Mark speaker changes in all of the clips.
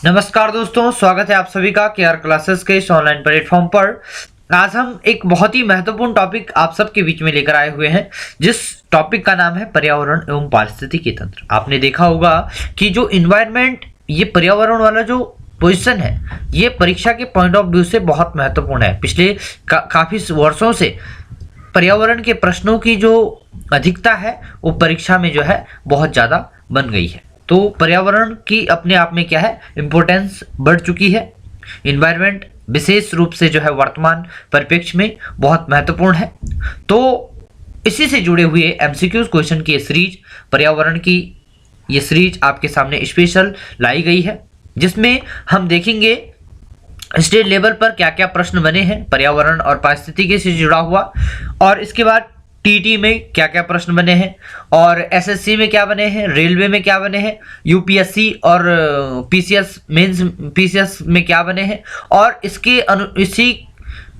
Speaker 1: नमस्कार दोस्तों, स्वागत है आप सभी का केआर क्लासेस के इस ऑनलाइन प्लेटफॉर्म पर। आज हम एक बहुत ही महत्वपूर्ण टॉपिक आप सबके बीच में लेकर आए हुए हैं, जिस टॉपिक का नाम है पर्यावरण एवं पारिस्थितिकी तंत्र। आपने देखा होगा कि जो इन्वायरमेंट, ये पर्यावरण वाला जो पोजीशन है, ये परीक्षा के पॉइंट ऑफ व्यू से बहुत महत्वपूर्ण है। पिछले काफी वर्षों से पर्यावरण के प्रश्नों की जो अधिकता है वो परीक्षा में जो है बहुत ज्यादा बन गई है। तो पर्यावरण की अपने आप में क्या है, इम्पोर्टेंस बढ़ चुकी है। इन्वायरमेंट विशेष रूप से जो है वर्तमान परिप्रेक्ष्य में बहुत महत्वपूर्ण है। तो इसी से जुड़े हुए एमसीक्यूज क्वेश्चन की सीरीज, पर्यावरण की ये सीरीज आपके सामने स्पेशल लाई गई है, जिसमें हम देखेंगे स्टेट लेवल पर क्या क्या प्रश्न बने हैं पर्यावरण और पारिस्थितिकी से जुड़ा हुआ, और इसके बाद टीटी में क्या क्या प्रश्न बने हैं, और एसएससी में क्या बने हैं, रेलवे में क्या बने हैं, यूपीएससी और पीसीएस मेंस पीसीएस में क्या बने हैं, और इसी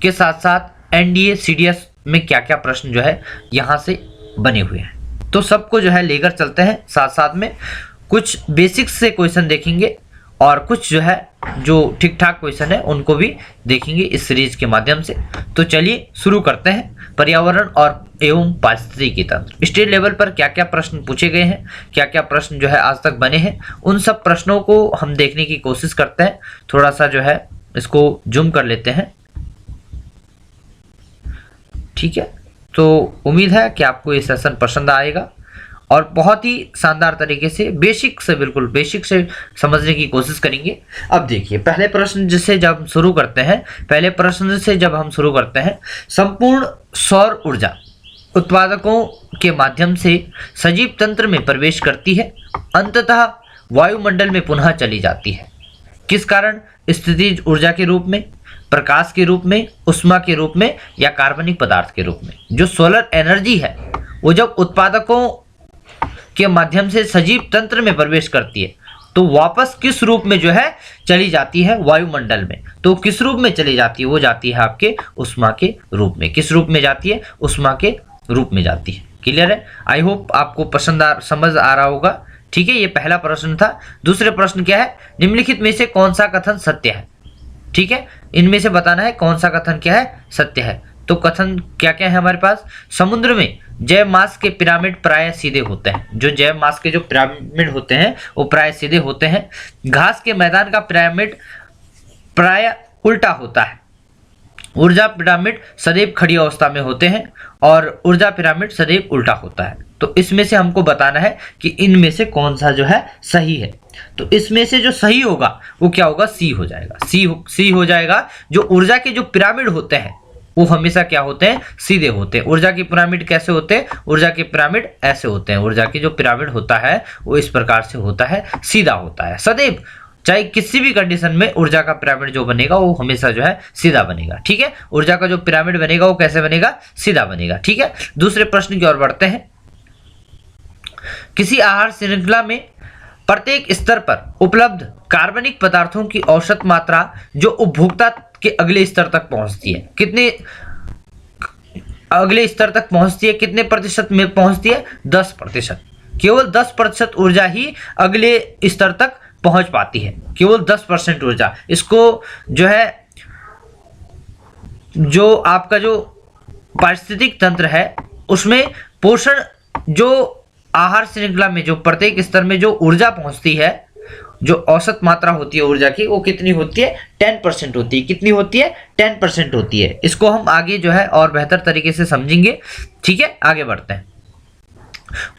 Speaker 1: के साथ साथ एनडीए सीडीएस में क्या क्या प्रश्न जो है यहाँ से बने हुए हैं। तो सबको जो है लेकर चलते हैं। साथ साथ में कुछ बेसिक्स से क्वेश्चन देखेंगे और कुछ जो है जो ठीक ठाक क्वेश्चन है उनको भी देखेंगे इस सीरीज के माध्यम से। तो चलिए शुरू करते हैं। पर्यावरण और एवं पारिस्थितिकी तंत्र, स्टेट लेवल पर क्या क्या प्रश्न पूछे गए हैं, क्या क्या प्रश्न जो है आज तक बने हैं, उन सब प्रश्नों को हम देखने की कोशिश करते हैं। थोड़ा सा जो है इसको जूम कर लेते हैं, ठीक है। तो उम्मीद है कि आपको ये सेशन पसंद आएगा और बहुत ही शानदार तरीके से बिल्कुल बेसिक से समझने की कोशिश करेंगे। अब देखिए, पहले प्रश्न से जब हम शुरू करते हैं, संपूर्ण सौर ऊर्जा उत्पादकों के माध्यम से सजीव तंत्र में प्रवेश करती है, अंततः वायुमंडल में पुनः चली जाती है। किस कारण? स्थितिज ऊर्जा के रूप में, प्रकाश के रूप में, ऊष्मा के रूप में, या कार्बनिक पदार्थ के रूप में। जो सोलर एनर्जी है वो जब उत्पादकों के माध्यम से सजीव तंत्र में प्रवेश करती है तो वापस किस रूप में जो है चली जाती है? वायुमंडल में। तो किस रूप में चली जाती है? वो जाती है आपके ऊष्मा के रूप में। किस रूप में जाती है? ऊष्मा के रूप में जाती है। क्लियर है? आई होप आपको समझ आ रहा होगा। ठीक है, ये पहला प्रश्न था। दूसरे प्रश्न क्या है? निम्नलिखित में से कौन सा कथन सत्य है? ठीक है, इनमें से बताना है कौन सा कथन क्या है, सत्य है। तो कथन क्या क्या है हमारे पास? समुद्र में जैव मास के पिरामिड प्राय सीधे होते हैं। जो जैव मास के जो पिरामिड होते हैं वो प्राय सीधे होते हैं। घास के मैदान का पिरामिड प्राय उल्टा होता है। ऊर्जा पिरामिड सदैव खड़ी अवस्था में होते हैं और ऊर्जा पिरामिड सदैव उल्टा होता है। तो इसमें से हमको बताना है कि इनमें से कौन सा जो है सही है। तो इसमें से जो सही होगा वो क्या होगा? सी हो जाएगा। सी हो जाएगा। जो ऊर्जा के जो पिरामिड होते हैं वो हमेशा क्या होते हैं? सीधे होते हैं। ऊर्जा की पिरामिड कैसे होते हैं? ऊर्जा के पिरामिड ऐसे होते हैं। ऊर्जा की जो पिरामिड होता है वो इस प्रकार से होता है, सीधा होता है सदैव। चाहे किसी भी कंडीशन में ऊर्जा का पिरामिड जो बनेगा वो हमेशा जो है सीधा बनेगा। ठीक है, ऊर्जा का जो पिरामिड बनेगा वो कैसे बनेगा? सीधा बनेगा। ठीक है, दूसरे प्रश्न की ओर बढ़ते हैं। किसी आहार श्रृंखला में प्रत्येक स्तर पर उपलब्ध कार्बनिक पदार्थों की औसत मात्रा जो उपभोक्ता के अगले स्तर तक पहुंचती है, कितने अगले स्तर तक पहुंचती है? कितने प्रतिशत में पहुंचती है? 10%। केवल 10% ऊर्जा ही अगले स्तर तक पहुंच पाती है। केवल 10% ऊर्जा। इसको जो है, जो आपका जो पारिस्थितिक तंत्र है उसमें पोषण, जो आहार श्रृंखला में जो प्रत्येक स्तर में जो ऊर्जा पहुंचती है, जो औसत मात्रा होती है ऊर्जा की, वो कितनी होती है? 10% होती है। कितनी होती है? 10% होती है। इसको हम आगे जो है और बेहतर तरीके से समझेंगे। ठीक है, आगे बढ़ते हैं।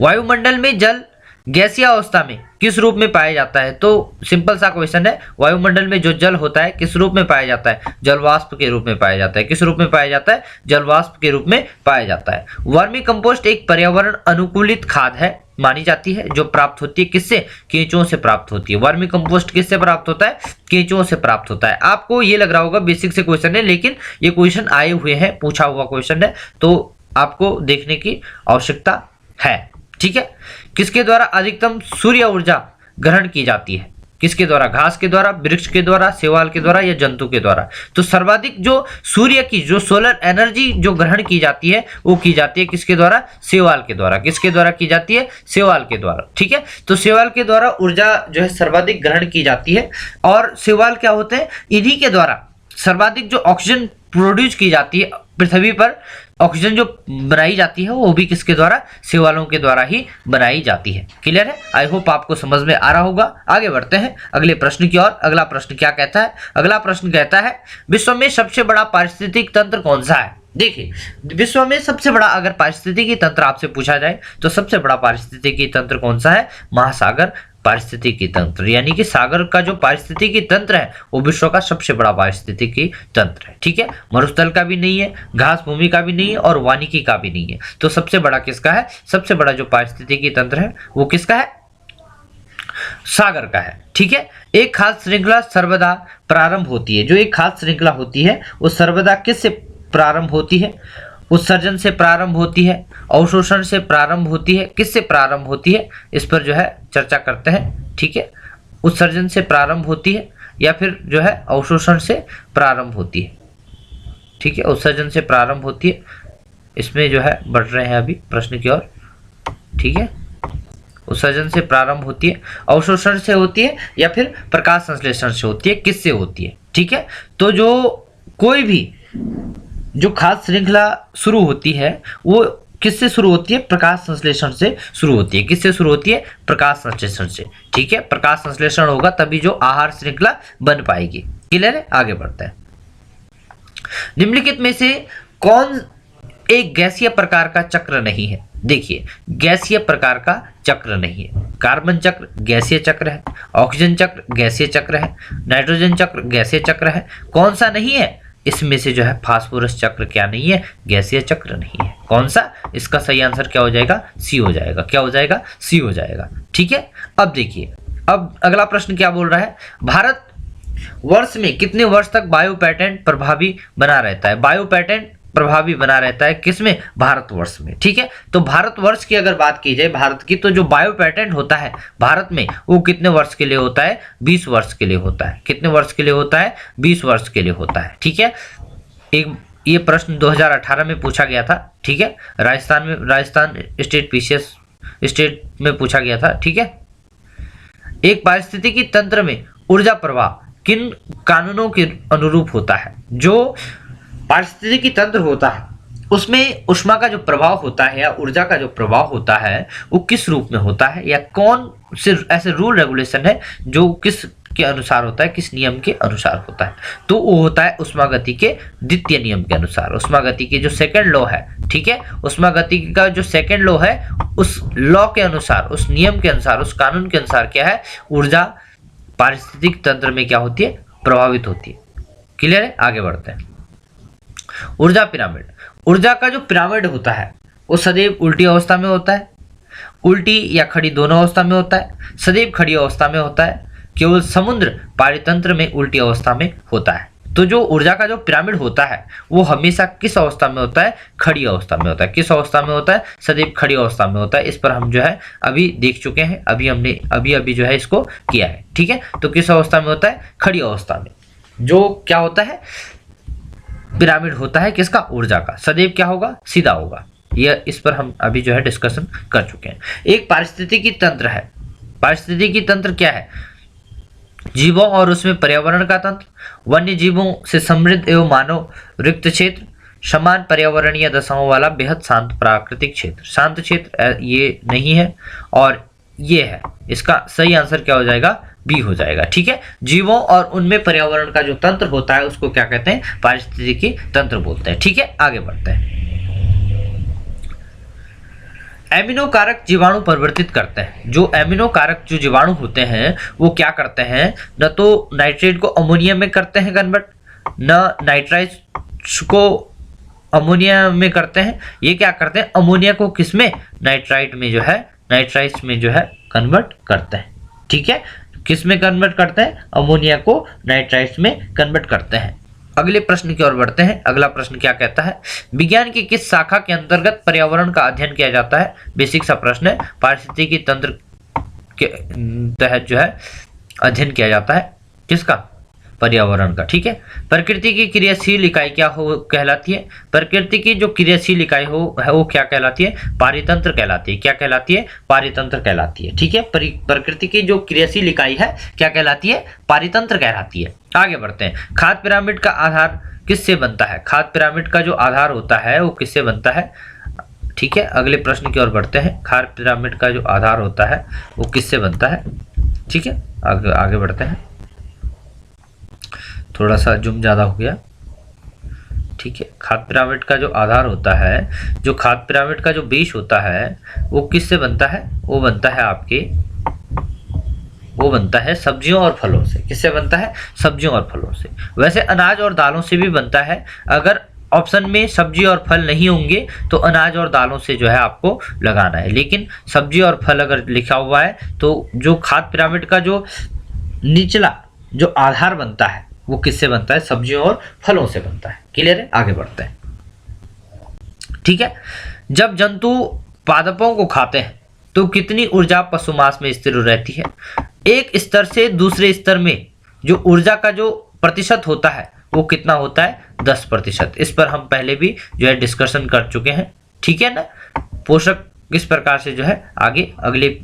Speaker 1: वायुमंडल में जल गैसीय अवस्था में किस रूप में पाया जाता है? तो सिंपल सा क्वेश्चन है। वायुमंडल में जो जल होता है किस रूप में पाया जाता है? जलवाष्प के रूप में पाया जाता है। किस रूप में पाया जाता है? जलवाष्प के रूप में पाया जाता है। वर्मी कंपोस्ट एक पर्यावरण अनुकूलित खाद है मानी जाती है, जो प्राप्त होती है किससे? केंचुओं से प्राप्त होती है। वर्मी कंपोस्ट किससे प्राप्त होता है? केंचुओं से प्राप्त होता है। आपको ये लग रहा होगा बेसिक से क्वेश्चन है, लेकिन ये क्वेश्चन आए हुए हैं, पूछा हुआ क्वेश्चन है, तो आपको देखने की आवश्यकता है। ठीक है, किसके द्वारा अधिकतम सूर्य ऊर्जा ग्रहण की जाती है? किसके द्वारा? घास के द्वारा, वृक्ष के द्वारा, शैवाल के द्वारा या जंतु के द्वारा? तो सर्वाधिक जो सूर्य की जो सोलर एनर्जी जो ग्रहण की जाती है वो की जाती है किसके द्वारा? शैवाल के द्वारा। किसके द्वारा की जाती है? शैवाल के द्वारा। ठीक है, तो शैवाल के द्वारा ऊर्जा जो है सर्वाधिक ग्रहण की जाती है। और शैवाल क्या होते हैं? इन्हीं के द्वारा सर्वाधिक जो ऑक्सीजन प्रोड्यूस की जाती है पृथ्वी पर, ऑक्सीजन जो बनाई जाती है वो भी किसके द्वारा? शैवालों के द्वारा ही बनाई जाती है। क्लियर है? आई होप आपको समझ में आ रहा होगा। आगे बढ़ते हैं अगले प्रश्न की ओर। अगला प्रश्न क्या कहता है? अगला प्रश्न कहता है विश्व में सबसे बड़ा पारिस्थितिक तंत्र कौन सा है? देखिए, विश्व में सबसे बड़ा अगर पारिस्थितिकी तंत्र आपसे पूछा जाए तो सबसे बड़ा पारिस्थितिकी तंत्र कौन सा है? महासागर पारिस्थितिकी तंत्र, यानी कि सागर का जो पारिस्थितिकी तंत्र है वो विश्व का सबसे बड़ा पारिस्थितिकी तंत्र है। ठीक है, मरुस्थल का भी नहीं है, घास भूमि का भी नहीं है और वानिकी का भी नहीं है। तो सबसे बड़ा किसका है? सबसे बड़ा जो पारिस्थितिकी तंत्र है वो किसका है? सागर का है। ठीक है, एक खास श्रृंखला सर्वदा प्रारंभ होती है। जो एक खास श्रृंखला होती है वो सर्वदा किससे प्रारंभ होती है? उत्सर्जन से प्रारंभ होती है, अवशोषण से प्रारंभ होती है, किससे प्रारंभ होती है? इस पर जो है चर्चा करते हैं। ठीक है, उत्सर्जन से प्रारंभ होती है या फिर जो है अवशोषण से प्रारंभ होती है। ठीक है, उत्सर्जन से प्रारंभ होती है। इसमें जो है बढ़ रहे हैं अभी प्रश्न की ओर। ठीक है, उत्सर्जन से प्रारंभ होती है, अवशोषण से होती है या फिर प्रकाश संश्लेषण से होती है, किससे होती है? ठीक है, तो जो कोई भी जो खास श्रृंखला शुरू होती है वो किससे शुरू होती है? प्रकाश संश्लेषण से शुरू होती है। किससे शुरू होती है? प्रकाश संश्लेषण से। ठीक है, प्रकाश संश्लेषण होगा तभी जो आहार श्रृंखला बन पाएगी। क्लियर है? आगे बढ़ते हैं। निम्नलिखित में से कौन एक गैसीय प्रकार का चक्र नहीं है? देखिए, गैसीय प्रकार का चक्र नहीं है। कार्बन चक्र गैसीय चक्र है, ऑक्सीजन चक्र गैसीय चक्र है, नाइट्रोजन चक्र गैसीय चक्र है। कौन सा नहीं है? इसमें से जो है फास्फोरस चक्र क्या नहीं है? गैसीय चक्र नहीं है। कौन सा? इसका सही आंसर क्या हो जाएगा? सी हो जाएगा। क्या हो जाएगा? सी हो जाएगा। ठीक है, अब देखिए, अब अगला प्रश्न क्या बोल रहा है? भारत वर्ष में कितने वर्ष तक बायो पेटेंट प्रभावी बना रहता है? बायो पेटेंट प्रभावी बना रहता है किसमें? भारतवर्ष में। ठीक है, तो भारतवर्ष की अगर बात की जाए भारत की, तो जो बायो पेटेंट होता है भारत में वो कितने वर्ष के लिए होता है? 20 वर्ष के लिए होता है। कितने वर्ष के लिए होता है? 20 वर्ष के लिए होता है। ठीक है, एक ये प्रश्न 2018 में पूछा गया था। ठीक है, राजस्थान स्टेट पीसीएस स्टेट में पूछा गया था। ठीक है, एक पारिस्थितिकी तंत्र में ऊर्जा प्रवाह किन कानूनों के अनुरूप होता है? जो पारिस्थितिकी तंत्र होता है उसमें ऊष्मा का जो प्रभाव होता है या ऊर्जा का जो प्रभाव होता है वो किस रूप में होता है, या कौन से ऐसे रूल रेगुलेशन है जो किस के अनुसार होता है, किस नियम के अनुसार होता है? तो वो होता है उष्मागति के द्वितीय नियम के अनुसार। उष्मागति के जो सेकंड लॉ है, ठीक है, उष्मागति का जो सेकंड लॉ है उस लॉ के अनुसार, उस नियम के अनुसार, उस कानून के अनुसार क्या है? ऊर्जा पारिस्थितिक तंत्र में क्या होती है? प्रभावित होती है। क्लियर है? आगे बढ़ते हैं। ऊर्जा पिरामिड। ऊर्जा का जो पिरामिड होता है वो सदैव उल्टी अवस्था में होता है, उल्टी या खड़ी दोनों अवस्था में होता है, सदैव खड़ी अवस्था में होता है, केवल समुद्र पारितंत्र में उल्टी अवस्था में होता है। तो जो ऊर्जा का जो पिरामिड होता है वो हमेशा किस अवस्था में होता है? खड़ी अवस्था में होता है। किस अवस्था में होता है? सदैव खड़ी अवस्था में होता है। इस पर हम जो है अभी देख चुके हैं, अभी हमने अभी जो है इसको किया है। ठीक है, तो किस अवस्था में होता है? खड़ी अवस्था में। जो क्या होता है? पिरामिड होता है किसका? ऊर्जा का। सदैव क्या होगा? सीधा होगा। यह इस पर हम अभी जो है डिस्कशन कर चुके हैं। एक पारिस्थितिकी तंत्र है। पारिस्थितिकी तंत्र क्या है? जीवों और उसमें पर्यावरण का तंत्र, वन्य जीवों से समृद्ध एवं मानव रिक्त क्षेत्र, समान पर्यावरणीय दशाओं वाला बेहद शांत प्राकृतिक क्षेत्र। शांत क्षेत्र ये नहीं है और ये है। इसका सही आंसर क्या हो जाएगा? बी हो जाएगा। ठीक है, जीवों और उनमें पर्यावरण का जो तंत्र होता है उसको क्या कहते हैं? पारिस्थितिकी तंत्र बोलते हैं। ठीक है, आगे बढ़ते हैं। एमिनो कारक जीवाणु परिवर्तित करते हैं। जो एमिनो कारक जो जीवाणु होते हैं वो क्या करते हैं? न तो नाइट्रेट को अमोनिया में करते हैं कन्वर्ट, न नाइट्राइट्स को अमोनिया में करते हैं। ये क्या करते हैं? अमोनिया को किस में? नाइट्राइट में जो है, नाइट्राइट्स में जो है कन्वर्ट करते हैं। ठीक है, किस में कन्वर्ट करते हैं? अमोनिया को नाइट्राइट्स में कन्वर्ट करते हैं। अगले प्रश्न की ओर बढ़ते हैं। अगला प्रश्न क्या कहता है? विज्ञान की किस शाखा के अंतर्गत पर्यावरण का अध्ययन किया जाता है? बेसिक सा प्रश्न है। पारिस्थितिकी तंत्र के तहत जो है अध्ययन किया जाता है। किसका? पर्यावरण का। ठीक है। प्रकृति की क्रियाशील इकाई क्या हो कहलाती है? प्रकृति की जो क्रियाशील इकाई है वो क्या कहलाती है? पारितंत्र कहलाती है। क्या कहलाती है? पारितंत्र कहलाती है। ठीक है। प्रकृति की जो क्रियाशील इकाई है क्या कहलाती है? पारितंत्र कहलाती है। आगे बढ़ते हैं। खाद्य पिरामिड का आधार किससे बनता है? खाद्य पिरामिड का जो आधार होता है वो किससे बनता है? ठीक है। अगले प्रश्न की ओर बढ़ते हैं। खाद्य पिरामिड का जो आधार होता है वो किससे बनता है? ठीक है। आगे बढ़ते हैं। थोड़ा सा जूम ज़्यादा हो गया। ठीक है। खाद्य पिरामिड का जो आधार होता है, जो खाद्य पिरामिड का जो बेस होता है वो किससे बनता है? वो बनता है सब्जियों और फलों से। किससे बनता है? सब्जियों और फलों से। वैसे अनाज और दालों से भी बनता है। अगर ऑप्शन में सब्जी और फल नहीं होंगे तो अनाज और दालों से जो है आपको लगाना है, लेकिन सब्जी और फल अगर लिखा हुआ है तो जो खाद्य पिरामिड का जो निचला जो आधार बनता है वो किससे बनता है? सब्जियों और फलों से बनता है। क्लियर है? आगे बढ़ते हैं। ठीक है। जब जंतु पादपों को खाते हैं तो कितनी ऊर्जा पशुमांस में स्थिर रहती है? एक स्तर से दूसरे स्तर में जो ऊर्जा का जो प्रतिशत होता है वो कितना होता है? 10%। इस पर हम पहले भी जो है डिस्कशन कर चुके हैं। ठीक है ना? पोषक किस प्रकार से जो है आगे अगले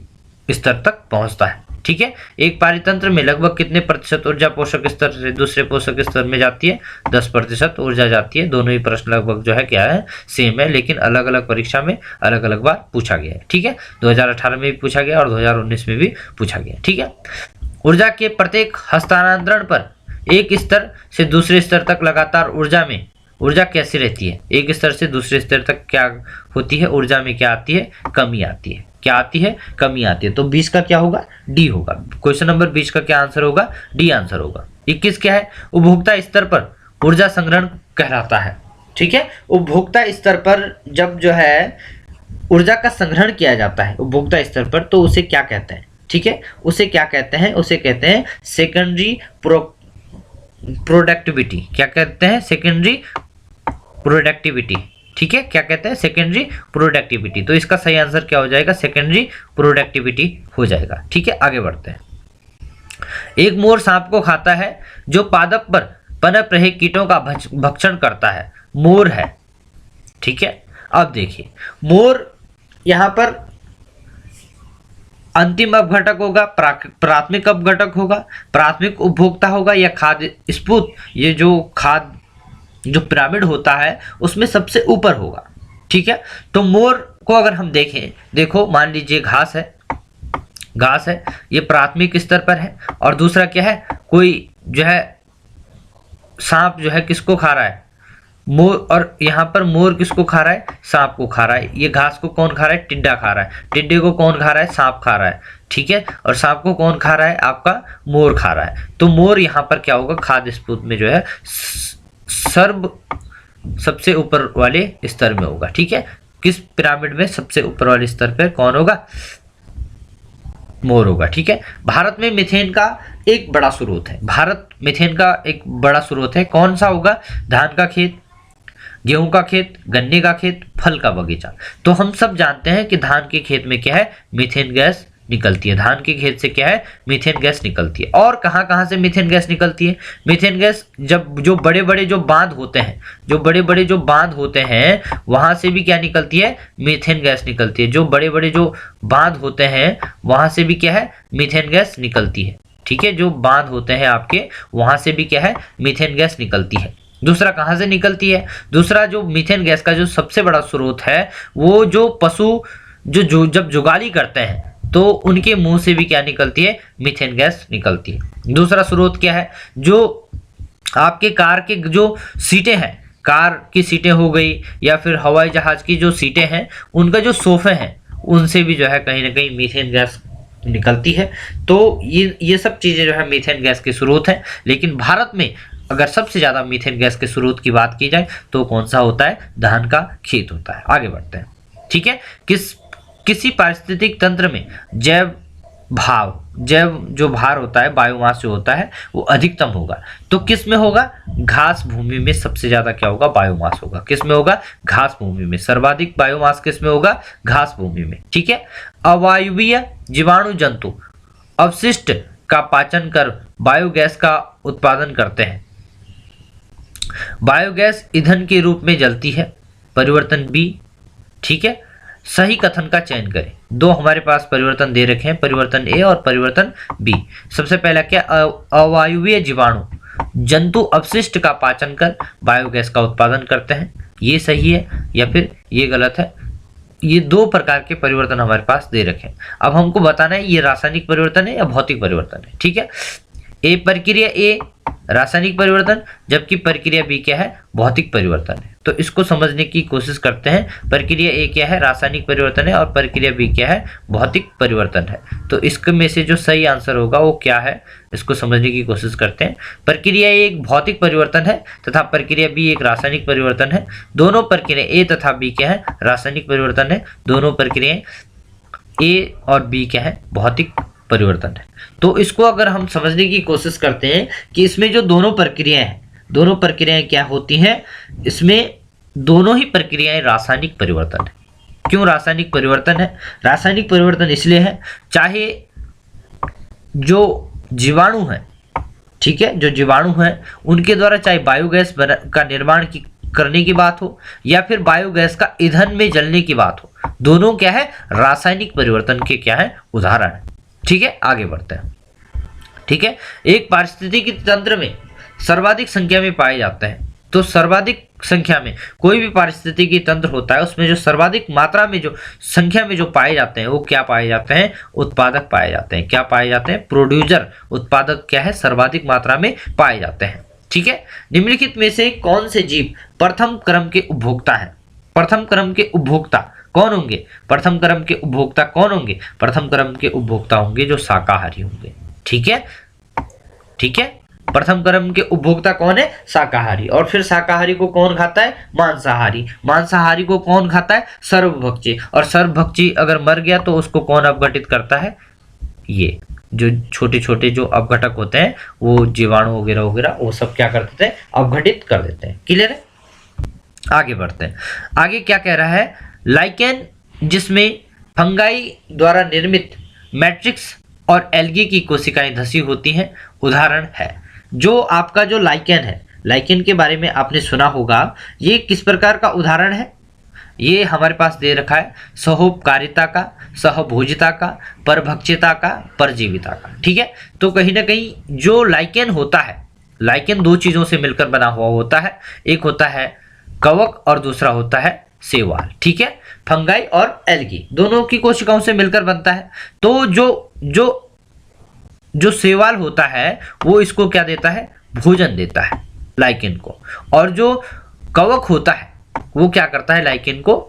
Speaker 1: स्तर तक पहुंचता है। ठीक है। एक पारितंत्र में लगभग कितने प्रतिशत ऊर्जा पोषक स्तर से दूसरे पोषक स्तर में जाती है? 10% ऊर्जा जाती है। दोनों ही प्रश्न लगभग जो है क्या है? सेम है, लेकिन अलग अलग परीक्षा में अलग अलग बार पूछा गया है। ठीक है। 2018 में भी पूछा गया और 2019 में भी पूछा गया। ठीक है। ऊर्जा के प्रत्येक हस्तांतरण पर एक स्तर से दूसरे स्तर तक लगातार ऊर्जा कैसी रहती है? एक स्तर से दूसरे स्तर तक क्या होती है? ऊर्जा में क्या आती है? कमी आती है। क्या आती है? कमी आती है। तो 20 का क्या होगा? डी होगा। क्वेश्चन नंबर 20 का क्या आंसर होगा? डी आंसर होगा। 21 क्या है? उपभोक्ता स्तर पर ऊर्जा संग्रहण कहलाता है। ठीक है। उपभोक्ता स्तर पर जब जो है ऊर्जा का संग्रहण किया जाता है उपभोक्ता स्तर पर तो उसे क्या कहते हैं? ठीक है। उसे क्या कहते हैं? उसे कहते हैं सेकेंडरी प्रोडक्टिविटी। क्या कहते हैं? Secondary productivity. ठीक है। क्या कहते हैं? Secondary productivity. तो इसका सही आंसर क्या हो जाएगा? सेकेंडरी प्रोडक्टिविटी हो जाएगा। ठीक है। आगे बढ़ते हैं। एक मोर सांप को खाता है जो पादप पर पनप रहे कीटों का भक्षण करता है। मोर है। ठीक है। अब देखिए, मोर यहां पर अंतिम अपघटक होगा, प्राथमिक अपघटक होगा, प्राथमिक उपभोक्ता होगा या खाद्य स्पूत? ये जो खाद्य जो पिरामिड होता है उसमें सबसे ऊपर होगा। ठीक है। तो मोर को अगर हम देखें, देखो मान लीजिए घास है, ये प्राथमिक स्तर पर है। और दूसरा क्या है? कोई जो है सांप जो है किसको खा रहा है? मोर। और यहाँ पर मोर किसको खा रहा है? सांप को खा रहा है। ये घास को कौन खा रहा है? टिड्डा खा रहा है। टिड्डे को कौन खा रहा है? सांप खा रहा है। ठीक है। और सांप को कौन खा रहा है? आपका मोर खा रहा है। तो मोर यहाँ पर क्या होगा? खाद्य स्पूत में जो है सबसे ऊपर वाले स्तर में होगा। ठीक है। किस पिरामिड में सबसे ऊपर वाले स्तर पर कौन होगा? मोर होगा। ठीक है। भारत में मीथेन का एक बड़ा स्रोत है। कौन सा होगा? धान का खेत, गेहूं का खेत, गन्ने का खेत, फल का बगीचा। तो हम सब जानते हैं कि धान के खेत में क्या है? मीथेन गैस निकलती है। धान के खेत से क्या है? मीथेन गैस निकलती है। और कहां से मीथेन गैस निकलती है? मीथेन गैस जब जो बड़े बड़े जो बांध होते हैं वहां से भी क्या निकलती है? मीथेन गैस निकलती है। जो बड़े बड़े जो बांध होते हैं वहां से भी क्या है? मीथेन गैस निकलती है। ठीक है। जो बांध होते हैं आपके वहां से भी क्या है? मीथेन गैस निकलती है। दूसरा कहां से निकलती है? दूसरा जो मीथेन गैस का जो सबसे बड़ा स्रोत है वो जो पशु जो जब जुगाली करते हैं तो उनके मुंह से भी क्या निकलती है? मीथेन गैस निकलती है। दूसरा स्रोत क्या है? जो आपके कार के जो सीटें हैं, कार की सीटें हो गई या फिर हवाई जहाज की जो सीटें हैं उनका जो सोफे हैं उनसे भी जो है कहीं ना कहीं मीथेन गैस निकलती है। तो ये सब चीजें जो है मीथेन गैस के स्रोत हैं। लेकिन भारत में अगर सबसे ज्यादा मीथेन गैस के स्रोत की बात की जाए तो कौन सा होता है? धान का खेत होता है। आगे बढ़ते हैं। ठीक है। किसी पारिस्थितिक तंत्र में जैव जो भार होता है, बायोमास जो होता है वो अधिकतम होगा। तो किस में होगा? घास भूमि में सबसे ज्यादा क्या होगा? बायोमास होगा। किस में होगा? घास भूमि में। सर्वाधिक बायोमास किस में होगा? घास भूमि में। ठीक है। अवायवीय जीवाणु जंतु अवशिष्ट का पाचन कर बायोगैस का उत्पादन करते हैं। बायोगैस ईंधन के रूप में जलती है। परिवर्तन बी। ठीक है, सही कथन का चयन करें। दो हमारे पास परिवर्तन दे रखे हैं, परिवर्तन ए और परिवर्तन बी। सबसे पहला क्या, अवायवीय जीवाणु जंतु अपशिष्ट का पाचन कर बायोगैस का उत्पादन करते हैं, ये सही है या फिर ये गलत है। ये दो प्रकार के परिवर्तन हमारे पास दे रखे हैं। अब हमको बताना है ये रासायनिक परिवर्तन है या भौतिक परिवर्तन है। ठीक है, ए प्रक्रिया ए रासायनिक परिवर्तन, जबकि प्रक्रिया बी क्या है, भौतिक परिवर्तन है। तो इसको समझने की कोशिश करते हैं। प्रक्रिया ए क्या है, रासायनिक परिवर्तन है, और प्रक्रिया बी क्या है, भौतिक परिवर्तन है। तो इसके में से जो सही आंसर होगा वो क्या है, इसको समझने की कोशिश करते हैं। प्रक्रिया ए एक भौतिक परिवर्तन है तथा प्रक्रिया बी एक रासायनिक परिवर्तन है। दोनों प्रक्रिया ए तथा बी क्या है, रासायनिक परिवर्तन है। दोनों प्रक्रियाएं ए और बी क्या है, भौतिक परिवर्तन है। तो इसको अगर हम समझने की कोशिश करते हैं कि इसमें जो दोनों प्रक्रियाएं हैं, दोनों प्रक्रियाएं क्या होती हैं, इसमें दोनों ही प्रक्रियाएं रासायनिक परिवर्तन है। क्यों रासायनिक परिवर्तन है? रासायनिक परिवर्तन इसलिए है, चाहे जो जीवाणु है, ठीक है, जो जीवाणु है उनके द्वारा चाहे बायोगैस का निर्माण करने की बात हो या फिर बायोगैस का ईंधन में जलने की बात हो, दोनों क्या है, रासायनिक परिवर्तन के क्या है, उदाहरण है। ठीक है, आगे बढ़ते हैं। ठीक है, एक पारिस्थितिकी तंत्र में सर्वाधिक संख्या में पाए जाते हैं। तो सर्वाधिक संख्या में कोई भी पारिस्थितिकी तंत्र होता है, उसमें जो सर्वाधिक मात्रा में जो संख्या में जो पाए जाते हैं वो क्या पाए जाते हैं, उत्पादक पाए जाते हैं। क्या पाए जाते हैं, प्रोड्यूसर, उत्पादक क्या है, सर्वाधिक मात्रा में पाए जाते हैं। ठीक है, निम्नलिखित में से कौन से जीव प्रथम क्रम के उपभोक्ता हैं? प्रथम क्रम के उपभोक्ता कौन होंगे? प्रथम क्रम के उपभोक्ता कौन होंगे? प्रथम क्रम के उपभोक्ता होंगे जो शाकाहारी होंगे। ठीक है, ठीक है, प्रथम क्रम के उपभोक्ता कौन है, शाकाहारी। और फिर शाकाहारी को कौन खाता है, मांसाहारी। मांसाहारी को कौन खाता है, सर्वभक्षी। और सर्वभक्षी अगर मर गया तो उसको कौन अपघटित करता है, ये जो छोटे छोटे जो अपघटक होते हैं, वो जीवाणु वगैरह वगैरह, वो सब क्या कर देते हैं, अपघटित कर देते हैं। क्लियर है, आगे बढ़ते हैं। आगे क्या कह रहा है, लाइकेन जिसमें फंगाई द्वारा निर्मित मैट्रिक्स और एल्गी की कोशिकाएं धसी होती हैं, उदाहरण है। जो आपका जो लाइकेन है, लाइकेन के बारे में आपने सुना होगा, ये किस प्रकार का उदाहरण है, ये हमारे पास दे रखा है सहोपकारिता का, सहभोजिता का, परभक्षिता का, परजीविता का। ठीक है, तो कहीं ना कहीं जो लाइकेन होता है, लाइकेन दो चीजों से मिलकर बना हुआ होता है, एक होता है कवक और दूसरा होता है शैवाल। ठीक है, फंगाई और एल्गी दोनों की कोशिकाओं से मिलकर बनता है। तो जो शैवाल होता है वो इसको क्या देता है, भोजन देता है लाइकेन को, और जो कवक होता है वो क्या करता है, लाइकेन को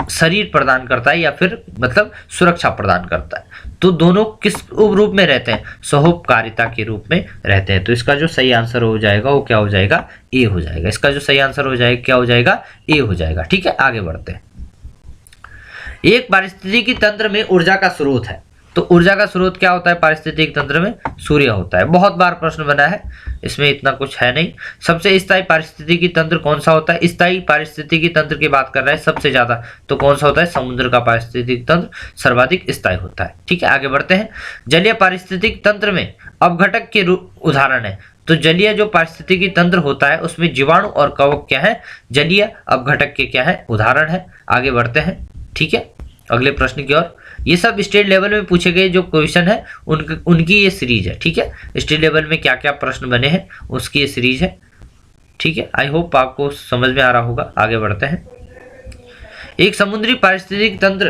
Speaker 1: शरीर प्रदान करता है या फिर मतलब सुरक्षा प्रदान करता है। तो दोनों किस रूप में रहते हैं, सहोपकारिता के रूप में रहते हैं। तो इसका जो सही आंसर हो जाएगा वो क्या हो जाएगा, ए हो जाएगा। इसका जो सही आंसर हो जाएगा क्या हो जाएगा, ए हो जाएगा। ठीक है, आगे बढ़ते हैं। एक पारिस्थितिकी तंत्र में ऊर्जा का स्रोत है, तो ऊर्जा का स्रोत क्या होता है पारिस्थितिकी तंत्र में, सूर्य होता है। बहुत बार प्रश्न बना है, इसमें इतना कुछ है नहीं। सबसे स्थायी पारिस्थितिकी तंत्र कौन सा होता है, स्थायी पारिस्थितिकी तंत्र की बात कर रहा है सबसे ज्यादा, तो कौन सा होता है, समुद्र का पारिस्थितिकी तंत्र सर्वाधिक स्थायी होता है। ठीक है, आगे बढ़ते हैं। जलीय पारिस्थितिकी तंत्र में अपघटक के उदाहरण है, तो जलीय जो पारिस्थितिकी तंत्र होता है उसमें जीवाणु और कवक क्या है, जलीय अपघटक के क्या है, उदाहरण है। आगे बढ़ते हैं। ठीक है, अगले प्रश्न की ओर। ये सब स्टेट लेवल में पूछे गए जो क्वेश्चन है उनकी ये सीरीज है। ठीक है, स्टेट लेवल में क्या क्या प्रश्न बने हैं उसकी ये सीरीज है। ठीक है, आई होप आपको समझ में आ रहा होगा। आगे बढ़ते हैं। एक समुद्री पारिस्थितिकी तंत्र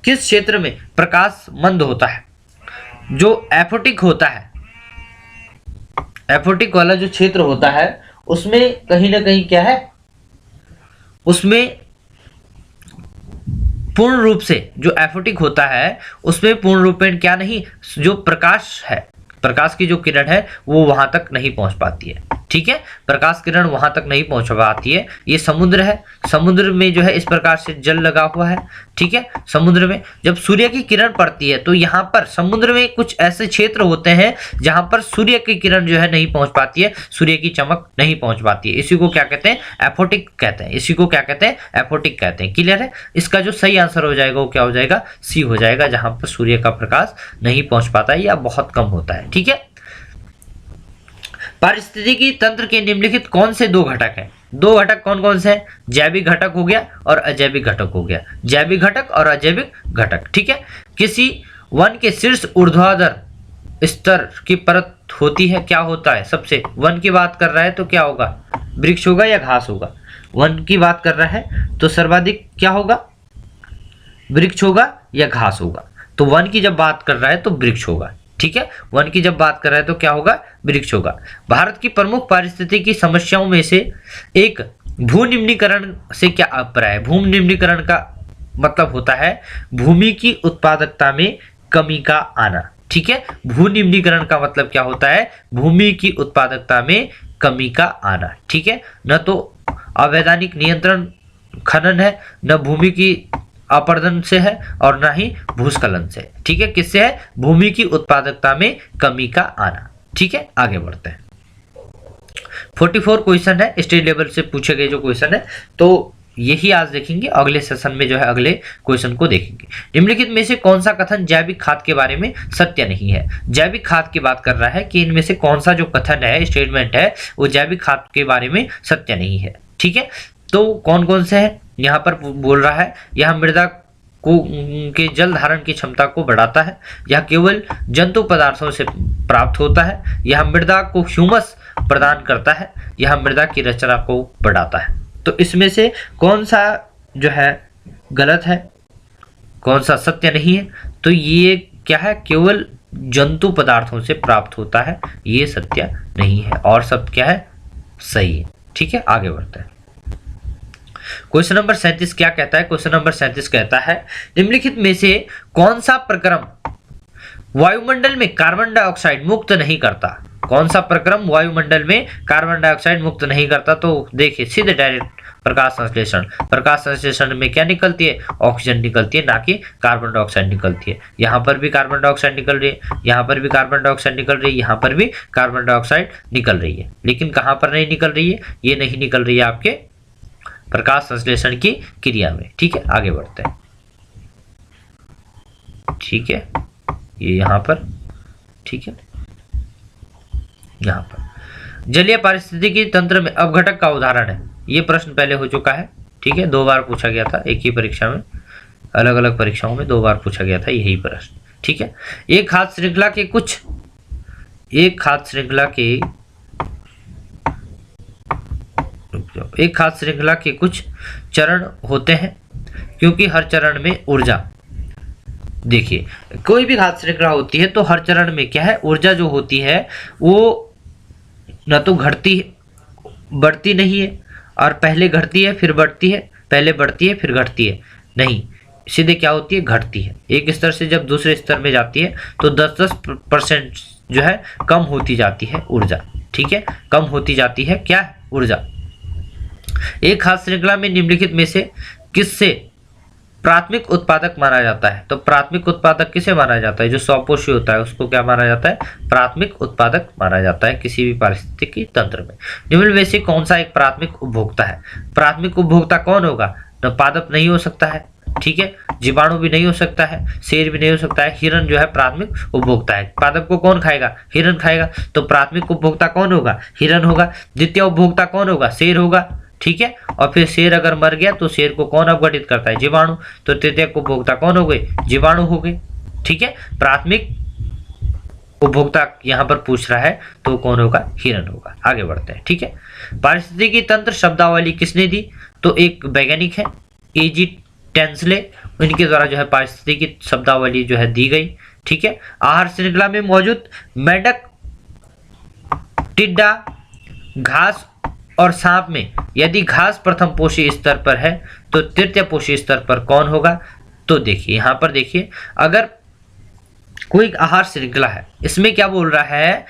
Speaker 1: किस क्षेत्र में प्रकाश मंद होता है, जो एफोटिक होता है, एफोटिक वाला जो क्षेत्र होता है उसमें कहीं ना कहीं क्या है, उसमें पूर्ण रूप से जो एफोटिक होता है उसमें पूर्ण रूपेण क्या नहीं, जो प्रकाश है, प्रकाश की जो किरण है वो वहां तक नहीं पहुंच पाती है। ठीक है, प्रकाश किरण वहां तक नहीं पहुंच पाती है। ये समुद्र है, समुद्र में जो है इस प्रकार से जल लगा हुआ है। ठीक है, समुद्र में जब सूर्य की किरण पड़ती है तो यहाँ पर समुद्र में कुछ ऐसे क्षेत्र होते हैं जहां पर सूर्य की किरण जो है नहीं पहुंच पाती है, सूर्य की चमक नहीं पहुंच पाती है। इसी को क्या कहते हैं? एफोटिक कहते हैं। इसी को क्या कहते हैं? एफोटिक कहते हैं। क्लियर है? इसका जो सही आंसर हो जाएगा वो क्या हो जाएगा? सी हो जाएगा, जहां पर सूर्य का प्रकाश नहीं पहुंच पाता है या बहुत कम होता है। ठीक है, पारिस्थितिकी तंत्र के निम्नलिखित कौन से दो घटक हैं? दो घटक कौन कौन से हैं? जैविक घटक हो गया और अजैविक घटक हो गया। जैविक घटक और अजैविक घटक। ठीक है, किसी वन के शीर्ष ऊर्ध्वाधर स्तर की परत होती है, क्या होता है? सबसे वन की बात कर रहा है तो क्या होगा? वृक्ष होगा या घास होगा? वन की बात कर रहा है तो सर्वाधिक क्या होगा? वृक्ष होगा या घास होगा? तो वन की जब बात कर रहा है तो वृक्ष होगा। ठीक है, वन की जब बात कर रहा है तो क्या होगा? वृक्ष होगा। भारत की प्रमुख पारिस्थितिकी समस्याओं में से एक भूनिम्नीकरण से क्या अभिप्राय है? भूनिम्नीकरण का मतलब होता है भूमि की उत्पादकता में कमी का आना। ठीक है, भूनिम्नीकरण का मतलब क्या होता है? भूमि की उत्पादकता में कमी का आना। ठीक है, न तो अवैधानिक नियंत्रण खनन है, न भूमि की अपरदन से है और ना ही भूस्खलन से। ठीक है, किससे है? भूमि की उत्पादकता में कमी का आना। ठीक है, आगे बढ़ते हैं। 44 क्वेश्चन है, स्टेट लेवल से पूछे गए जो क्वेश्चन है, तो यही आज देखेंगे। अगले सेशन में जो है अगले क्वेश्चन को देखेंगे। निम्नलिखित में से कौन सा कथन जैविक खाद के बारे में सत्य नहीं है? जैविक खाद की बात कर रहा है कि इनमें से कौन सा जो कथन है, स्टेटमेंट है, वो जैविक खाद के बारे में सत्य नहीं है। ठीक है, तो कौन कौन से हैं? यहाँ पर बोल रहा है यह मृदा को के जल धारण की क्षमता को बढ़ाता है, यह केवल जंतु पदार्थों से प्राप्त होता है, यह मृदा को ह्यूमस प्रदान करता है, यह मृदा की रचना को बढ़ाता है। तो इसमें से कौन सा जो है गलत है, कौन सा सत्य नहीं है? तो ये क्या है? केवल जंतु पदार्थों से प्राप्त होता है, ये सत्य नहीं है और सब क्या है? सही है। ठीक है, आगे बढ़ते हैं। क्वेश्चन नंबर 37 क्या कहता है? क्वेश्चन नंबर 37 कहता है निम्नलिखित में से कौन सा प्रक्रम वायुमंडल में कार्बन डाइऑक्साइड मुक्त नहीं करता? कौन सा प्रक्रम वायुमंडल में कार्बन डाइऑक्साइड मुक्त नहीं करता? तो देखिए, सीधे डायरेक्ट प्रकाश संश्लेषण। प्रकाश संश्लेषण में क्या निकलती है? ऑक्सीजन निकलती है, ना कि कार्बन डाइऑक्साइड निकलती है। यहाँ पर भी कार्बन डाइऑक्साइड निकल रही है, यहाँ पर भी कार्बन डाइऑक्साइड निकल रही है, यहाँ पर भी कार्बन डाइऑक्साइड निकल रही है। लेकिन कहाँ पर नहीं निकल रही है? ये नहीं निकल रही है आपके प्रकाश संश्लेषण की क्रिया में। ठीक है, आगे बढ़ते हैं। ठीक है, ये यहां पर, ठीक है, यहां पर जलीय पारिस्थितिकी तंत्र में अपघटक का उदाहरण है। ये प्रश्न पहले हो चुका है। ठीक है, 2 बार पूछा गया था एक ही परीक्षा में, अलग अलग परीक्षाओं में 2 बार पूछा गया था यही प्रश्न। ठीक है, एक खाद्य श्रृंखला के कुछ चरण होते हैं, क्योंकि हर चरण में ऊर्जा, देखिए कोई भी खाद्य श्रृंखला होती है तो हर चरण में क्या है? ऊर्जा जो होती है वो न तो बढ़ती नहीं है, और पहले घटती है फिर बढ़ती है, पहले बढ़ती है फिर घटती है, नहीं, सीधे क्या होती है? घटती है। एक स्तर से जब दूसरे स्तर में जाती है तो 10% जो है कम होती जाती है ऊर्जा। ठीक है, कम होती जाती है क्या? ऊर्जा। एक खाद्य श्रृंखला में निम्नलिखित में से किससे प्राथमिक उत्पादक माना जाता है? तो प्राथमिक उत्पादक किसे माना जाता है? जो स्वपोषी होता है उसको क्या माना जाता है? प्राथमिक उत्पादक माना जाता है किसी भी पारिस्थितिकी तंत्र में। निम्न में से कौन सा एक प्राथमिक उपभोक्ता है? प्राथमिक उपभोक्ता कौन होगा? न पादप नहीं हो सकता है, ठीक है, जीवाणु भी नहीं हो सकता है, शेर भी नहीं हो सकता है, हिरण जो है प्राथमिक उपभोक्ता है। पादप को कौन खाएगा? हिरण खाएगा। तो प्राथमिक उपभोक्ता कौन होगा? हिरण होगा। द्वितीय उपभोक्ता कौन होगा? शेर होगा। ठीक है, और फिर शेर अगर मर गया तो शेर को कौन अपघटित करता है? जीवाणु। तो तृतीय उपभोक्ता कौन हो गए? जीवाणु हो गए। ठीक है, प्राथमिक उपभोक्ता यहां पर पूछ रहा है तो कौन होगा? हिरण होगा। आगे बढ़ते हैं। ठीक है, पारिस्थितिकी तंत्र शब्दावली किसने दी? तो एक वैज्ञानिक है एजी टेंसले, इनके द्वारा जो है पारिस्थितिकी शब्दावली जो है दी गई। ठीक है, आहार श्रृंखला में मौजूद मेंढक, टिड्डा, घास और सांप में यदि घास प्रथम पोषी स्तर पर है तो तृतीय पोषी स्तर पर कौन होगा? तो देखिए यहां पर देखिए, अगर कोई आहार श्रृंखला है, इसमें क्या बोल रहा है?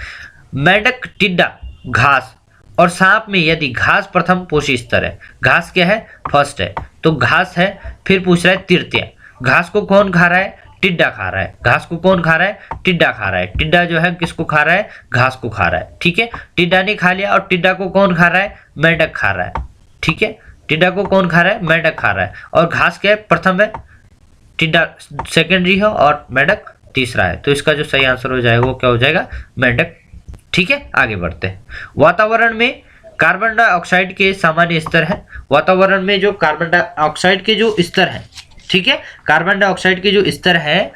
Speaker 1: मेंढक, टिड्डा, घास और सांप में यदि घास प्रथम पोषी स्तर है, घास क्या है, फर्स्ट है, तो घास है, फिर पूछ रहा है तृतीय, घास को कौन खा रहा है, टिड्डा खा रहा है, घास को कौन खा रहा है, टिड्डा खा रहा है, टिड्डा जो है किसको खा रहा है, घास को खा रहा है, ठीक है, टिड्डा ने खा लिया, और टिड्डा को कौन खा रहा है, मेंढक खा रहा है, ठीक है, टिड्डा को कौन खा रहा है, मेंढक खा रहा है, और घास क्या है, प्रथम है, टिड्डा सेकेंडरी है, और मेंढक तीसरा है, तो इसका जो सही आंसर हो जाएगा वो क्या हो जाएगा, मेंढक, ठीक है। आगे बढ़ते हैं। वातावरण में कार्बन डाइऑक्साइड के सामान्य स्तर है, वातावरण में जो कार्बन डाइऑक्साइड के जो स्तर है, ठीक है, कार्बन डाइऑक्साइड के जो स्तर है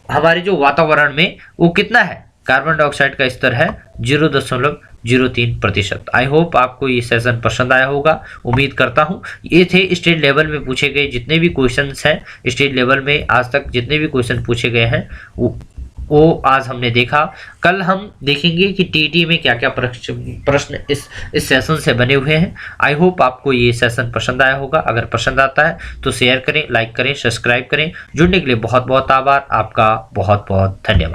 Speaker 1: हमारे जो वातावरण में, वो कितना है, कार्बन डाइऑक्साइड का स्तर है 0.03%। आई होप आपको ये सेशन पसंद आया होगा, उम्मीद करता हूँ। ये थे स्टेट लेवल में पूछे गए जितने भी क्वेश्चंस हैं, स्टेट लेवल में आज तक जितने भी क्वेश्चन पूछे गए हैं वो आज हमने देखा। कल हम देखेंगे कि टीटी में क्या क्या प्रश्न इस सेशन से बने हुए हैं। आई होप आपको ये सेशन पसंद आया होगा। अगर पसंद आता है तो शेयर करें, लाइक करें, सब्सक्राइब करें। जुड़ने के लिए बहुत बहुत आभार, आपका बहुत बहुत धन्यवाद।